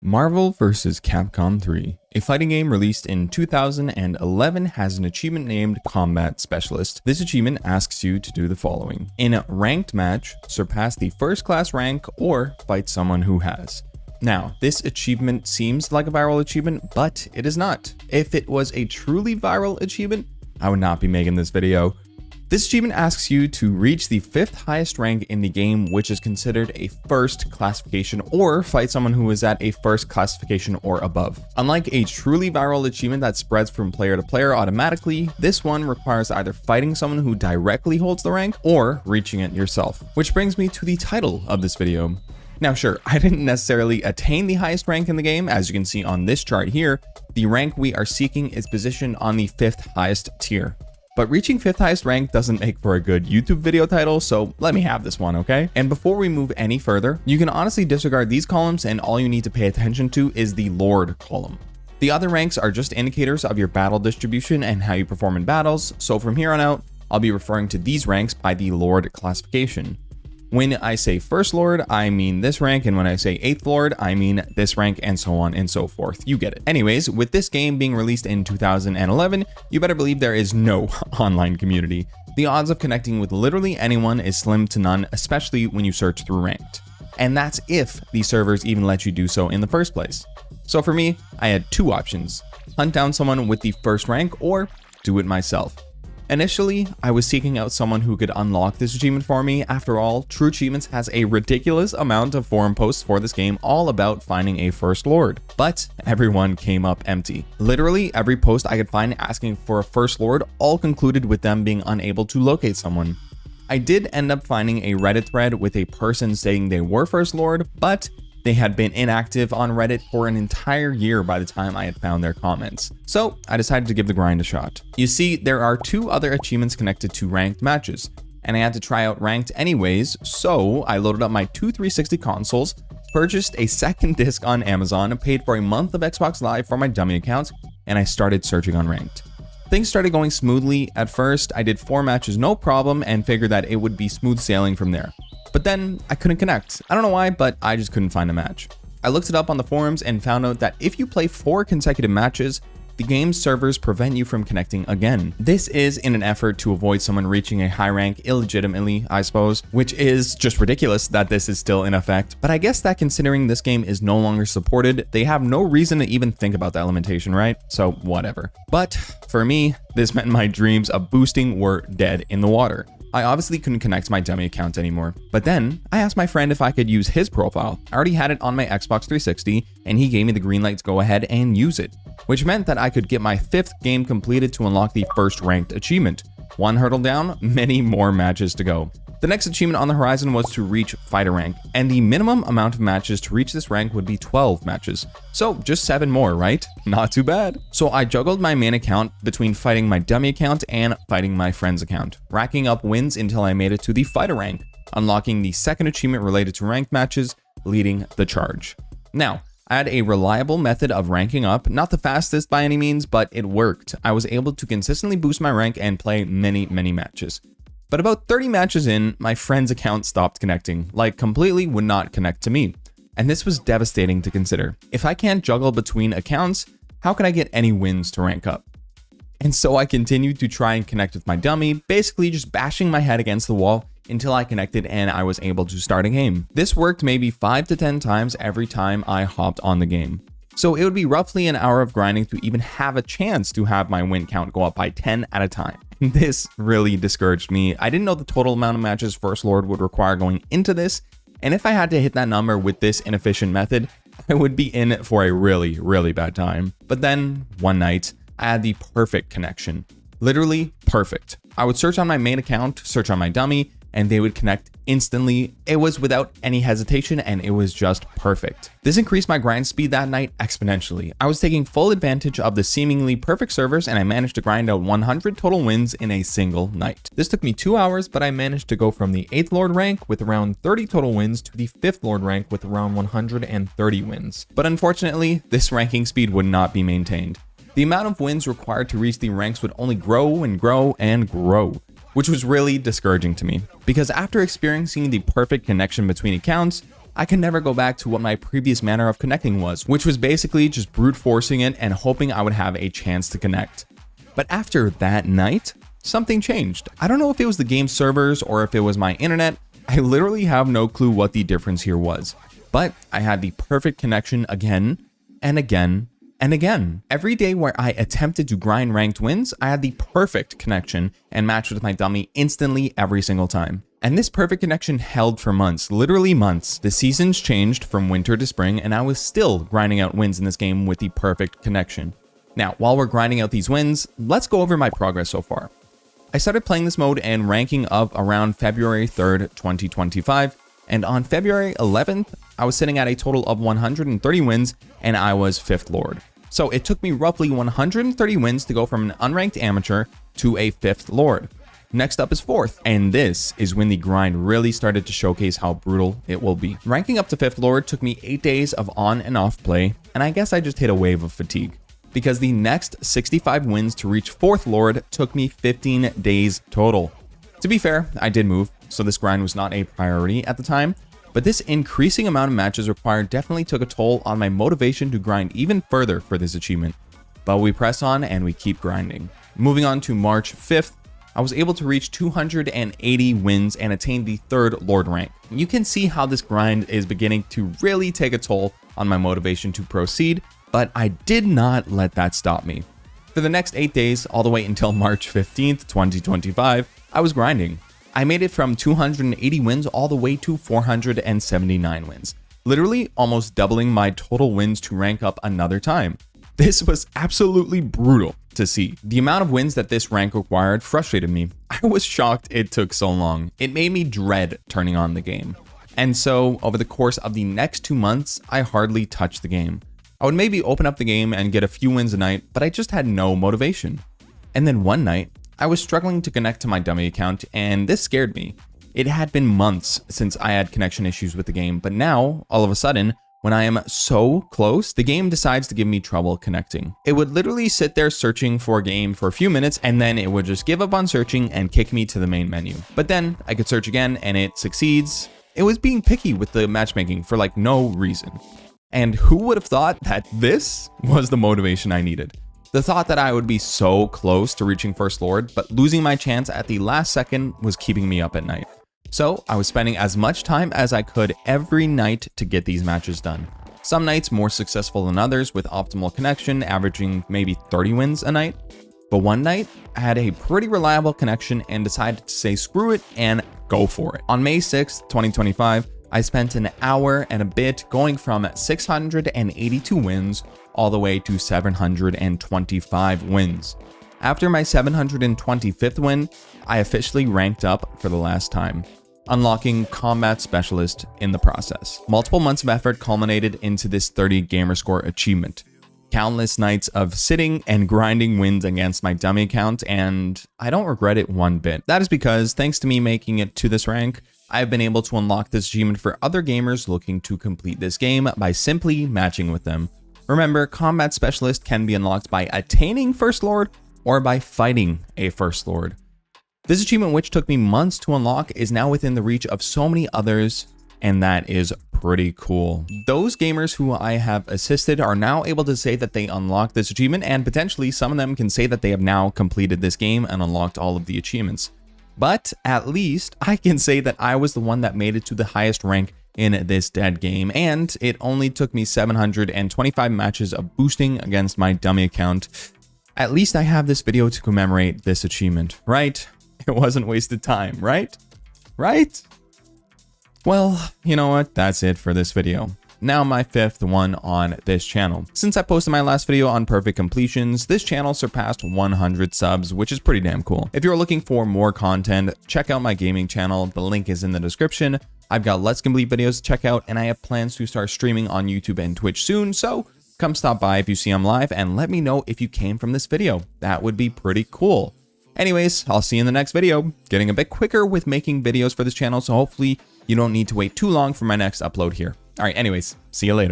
Marvel vs. Capcom 3, a fighting game released in 2011, has an achievement named Combat Specialist. This achievement asks you to do the following. In a ranked match, surpass the first class rank or fight someone who has. Now, this achievement seems like a viral achievement, but it is not. If it was a truly viral achievement, I would not be making this video. This achievement asks you to reach the 5th highest rank in the game, which is considered a first classification, or fight someone who is at a first classification or above. Unlike a truly viral achievement that spreads from player to player automatically, this one requires either fighting someone who directly holds the rank or reaching it yourself. Which brings me to the title of this video. Now sure, I didn't necessarily attain the highest rank in the game. As you can see on this chart here, the rank we are seeking is positioned on the 5th highest tier. But reaching 5th highest rank doesn't make for a good YouTube video title, so let me have this one, okay? And before we move any further, you can honestly disregard these columns, and all you need to pay attention to is the Lord column. The other ranks are just indicators of your battle distribution and how you perform in battles, so from here on out, I'll be referring to these ranks by the Lord classification. When I say first Lord, I mean this rank, and when I say 8th Lord, I mean this rank, and so on and so forth. You get it. Anyways, with this game being released in 2011, you better believe there is no online community. The odds of connecting with literally anyone is slim to none, especially when you search through ranked. And that's if these servers even let you do so in the first place. So for me, I had two options: hunt down someone with the first rank or do it myself. Initially, I was seeking out someone who could unlock this achievement for me. After all, True Achievements has a ridiculous amount of forum posts for this game all about finding a First Lord, but everyone came up empty. Literally every post I could find asking for a First Lord all concluded with them being unable to locate someone. I did end up finding a Reddit thread with a person saying they were First Lord, but they had been inactive on Reddit for an entire year by the time I had found their comments. So I decided to give the grind a shot. You see, there are two other achievements connected to ranked matches, and I had to try out ranked anyways, so I loaded up my two 360 consoles, purchased a second disc on Amazon, paid for a month of Xbox Live for my dummy account, and I started searching on ranked. Things started going smoothly. At first, I did 4 matches no problem and figured that it would be smooth sailing from there. But then I couldn't connect. I don't know why, but I just couldn't find a match. I looked it up on the forums and found out that if you play 4 consecutive matches, the game's servers prevent you from connecting again. This is in an effort to avoid someone reaching a high rank illegitimately, I suppose, which is just ridiculous that this is still in effect. But I guess that considering this game is no longer supported, they have no reason to even think about that limitation, right? So whatever. But for me, this meant my dreams of boosting were dead in the water. I obviously couldn't connect to my dummy account anymore, but then I asked my friend if I could use his profile. I already had it on my Xbox 360, and he gave me the green light to go ahead and use it, which meant that I could get my 5th game completed to unlock the first ranked achievement. One hurdle down, many more matches to go. The next achievement on the horizon was to reach fighter rank, and the minimum amount of matches to reach this rank would be 12 matches. So just 7 more, right? Not too bad. So I juggled my main account between fighting my dummy account and fighting my friend's account, racking up wins until I made it to the fighter rank, unlocking the second achievement related to ranked matches, leading the charge. Now, I had a reliable method of ranking up, not the fastest by any means, but it worked. I was able to consistently boost my rank and play many matches. But about 30 matches in, my friend's account stopped connecting, like completely would not connect to me. And this was devastating to consider. If I can't juggle between accounts, how can I get any wins to rank up? And so I continued to try and connect with my dummy, basically just bashing my head against the wall until I connected and I was able to start a game. This worked maybe 5 to 10 times every time I hopped on the game. So it would be roughly an hour of grinding to even have a chance to have my win count go up by 10 at a time. This really discouraged me. I didn't know the total amount of matches First Lord would require going into this, and if I had to hit that number with this inefficient method, I would be in for a really bad time. But then, one night, I had the perfect connection. Literally perfect. I would search on my main account, search on my dummy, and they would connect instantly. It was without any hesitation, and it was just perfect. This increased my grind speed that night exponentially. I was taking full advantage of the seemingly perfect servers, and I managed to grind out 100 total wins in a single night. This took me 2 hours, but I managed to go from the 8th Lord rank with around 30 total wins to the 5th Lord rank with around 130 wins. But unfortunately, this ranking speed would not be maintained. The amount of wins required to reach the ranks would only grow and grow and grow, which was really discouraging to me, because after experiencing the perfect connection between accounts, I can never go back to what my previous manner of connecting was, which was basically just brute forcing it and hoping I would have a chance to connect. But after that night, something changed. I don't know if it was the game servers or if it was my internet. I literally have no clue what the difference here was. But I had the perfect connection again and again and again. Every day where I attempted to grind ranked wins, I had the perfect connection and matched with my dummy instantly every single time. And this perfect connection held for months, literally months. The seasons changed from winter to spring, and I was still grinding out wins in this game with the perfect connection. Now, while we're grinding out these wins, let's go over my progress so far. I started playing this mode and ranking up around February 3rd, 2025, and on February 11th, I was sitting at a total of 130 wins, and I was 5th Lord. So it took me roughly 130 wins to go from an unranked amateur to a 5th Lord. Next up is 4th, and this is when the grind really started to showcase how brutal it will be. Ranking up to 5th Lord took me 8 days of on and off play, and I guess I just hit a wave of fatigue, because the next 65 wins to reach 4th Lord took me 15 days total. To be fair, I did move, so this grind was not a priority at the time, but this increasing amount of matches required definitely took a toll on my motivation to grind even further for this achievement. But we press on and we keep grinding. Moving on to March 5th, I was able to reach 280 wins and attain the 3rd Lord rank. You can see how this grind is beginning to really take a toll on my motivation to proceed, but I did not let that stop me. For the next 8 days, all the way until March 15th, 2025, I was grinding. I made it from 280 wins all the way to 479 wins, literally almost doubling my total wins to rank up another time. This was absolutely brutal to see. The amount of wins that this rank required frustrated me. I was shocked it took so long. It made me dread turning on the game. And so over the course of the next 2 months, I hardly touched the game. I would maybe open up the game and get a few wins a night, but I just had no motivation. And then one night, I was struggling to connect to my dummy account, and this scared me. It had been months since I had connection issues with the game, but now, all of a sudden, when I am so close, the game decides to give me trouble connecting. It would literally sit there searching for a game for a few minutes, and then it would just give up on searching and kick me to the main menu. But then I could search again and it succeeds. It was being picky with the matchmaking for like no reason. And who would have thought that this was the motivation I needed? The thought that I would be so close to reaching 1st Lord, but losing my chance at the last second was keeping me up at night. So I was spending as much time as I could every night to get these matches done. Some nights more successful than others with optimal connection, averaging maybe 30 wins a night. But one night, I had a pretty reliable connection and decided to say screw it and go for it. On May 6th, 2025, I spent an hour and a bit going from 682 wins all the way to 725 wins. After my 725th win, I officially ranked up for the last time, unlocking Combat Specialist in the process. Multiple months of effort culminated into this 30 gamerscore achievement. Countless nights of sitting and grinding wins against my dummy account, and I don't regret it one bit. That is because, thanks to me making it to this rank, I've been able to unlock this achievement for other gamers looking to complete this game by simply matching with them. Remember, Combat Specialist can be unlocked by attaining 1st Lord or by fighting a 1st Lord. This achievement, which took me months to unlock, is now within the reach of so many others, and that is pretty cool. Those gamers who I have assisted are now able to say that they unlocked this achievement, and potentially some of them can say that they have now completed this game and unlocked all of the achievements. But at least I can say that I was the one that made it to the highest rank in this dead game, and it only took me 725 matches of boosting against my dummy account. At least I have this video to commemorate this achievement, right? It wasn't wasted time, right? Right? Well, you know what? That's it for this video. Now my 5th one on this channel. Since I posted my last video on perfect completions, this channel surpassed 100 subs, which is pretty damn cool. If you're looking for more content, check out my gaming channel. The link is in the description. I've got Let's Complete videos to check out, and I have plans to start streaming on YouTube and Twitch soon, so come stop by if you see I'm live and let me know if you came from this video. That would be pretty cool. Anyways, I'll see you in the next video. Getting a bit quicker with making videos for this channel, so hopefully you don't need to wait too long for my next upload here. All right, anyways, see you later.